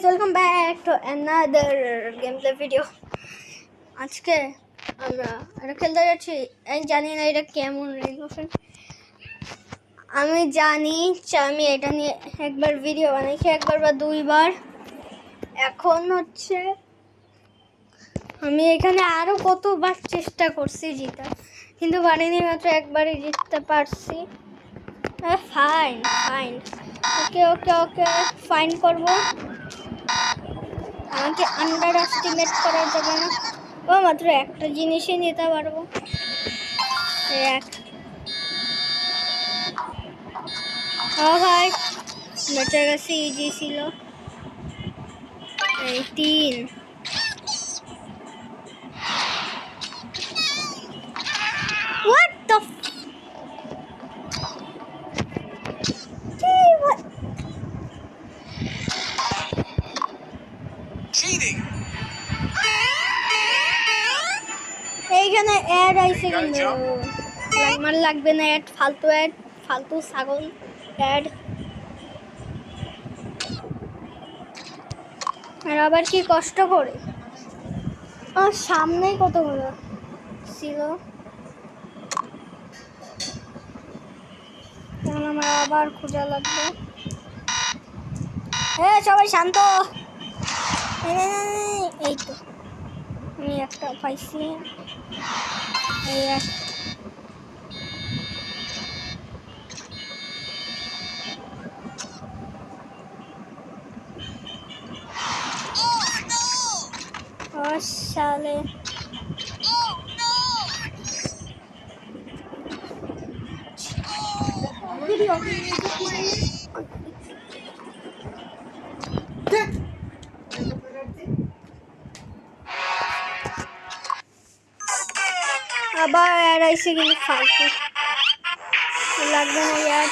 guys, welcome back to another gameplay video. আজকে আমরা এটা খেলতে যাচ্ছি। আমি জানি না এটা কেমন রেজলিউশন, আমি জানি আমি এটা নিয়ে একবার ভিডিও বানাইছি, একবার বা দুইবার। এখন হচ্ছে আমি এখানে আরো কতবার চেষ্টা করছি জিতার, কিন্তু পারিনি, মাত্র একবারই জিততে পারছি। ফাইন ফাইন, ওকে ওকে ওকে, ফাইন করবো। আমাকে আন্ডার এস্টিমেট করা যাবে না। ও মাত্র একটা জিনিসই নিতে পারবো, এক। ও ভাই বেঁচে গেছি, ইজি ছিল। এই 3। What the Cheating. এইখানে অ্যাড আইছে, কিন্তু আমার লাগবে না অ্যাড, ফালতু ছাগল অ্যাড। আর আবার কি কষ্ট করে, আর সামনেই কতগুলো ছিল। তখন আমার আবার খোঁজা লাগবে। হ্যাঁ সবাই শান্ত। এই তো আমি একটা পাইছি, এই এক। ও শালে, আবার অ্যাড আইছে, কিন্তু ফালতু লাগবে না ইয়ার।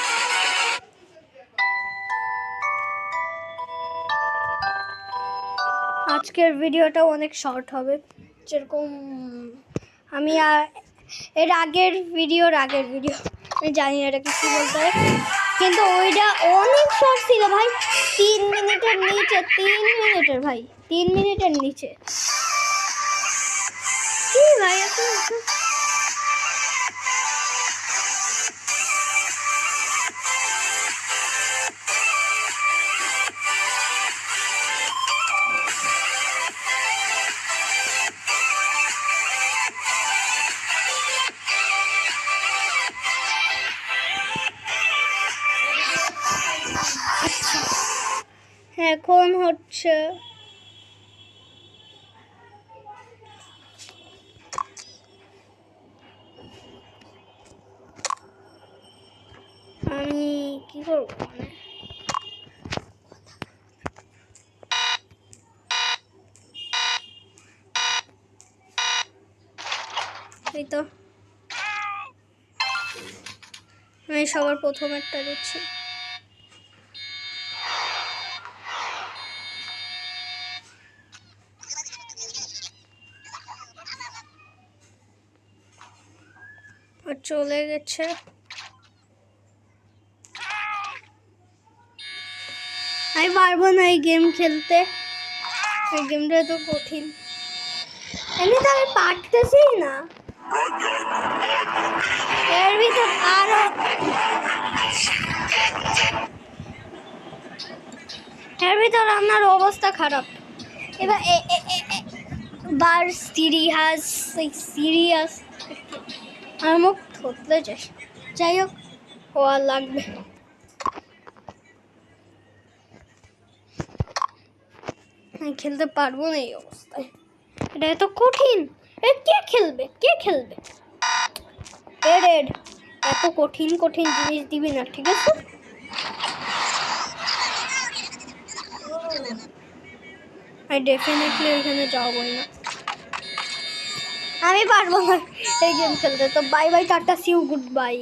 আজকের ভিডিওটা অনেক শর্ট হবে, যেরকম আমি এর আগের ভিডিও আমি জানি না এটা কিছু বলতে হয়, কিন্তু ওইটা অনেক শর্ট ছিল ভাই। 3 মিনিটের নিচে, 3 মিনিটের ভাই, 3 মিনিটের নিচে। কি ভাই এখন হচ্ছে আমি কি করবো, এই তো আমি সবার প্রথম একটা দিচ্ছি। চলে গেছে, আমি পারবো না এই গেম খেলতে, এই গেমটা তো কঠিন। এমনি তো আমি পারতেছি না, এর ভিতর আরো আমার অবস্থা খারাপ। এবার বার সিরিয়াস আমার মুখ থতলে যায়। যাই হোক, হওয়া লাগবে। আমি খেলতে পারবো না এই অবস্থায়, এটা এত কঠিন। কে খেলবে এত কঠিন জিনিস দিবি না, ঠিক আছে? আমি ডেফিনেটলি এখানে যাবই না, আমি পারবো না এই গেম খেলতে। তো bye bye, tata, see you, good by.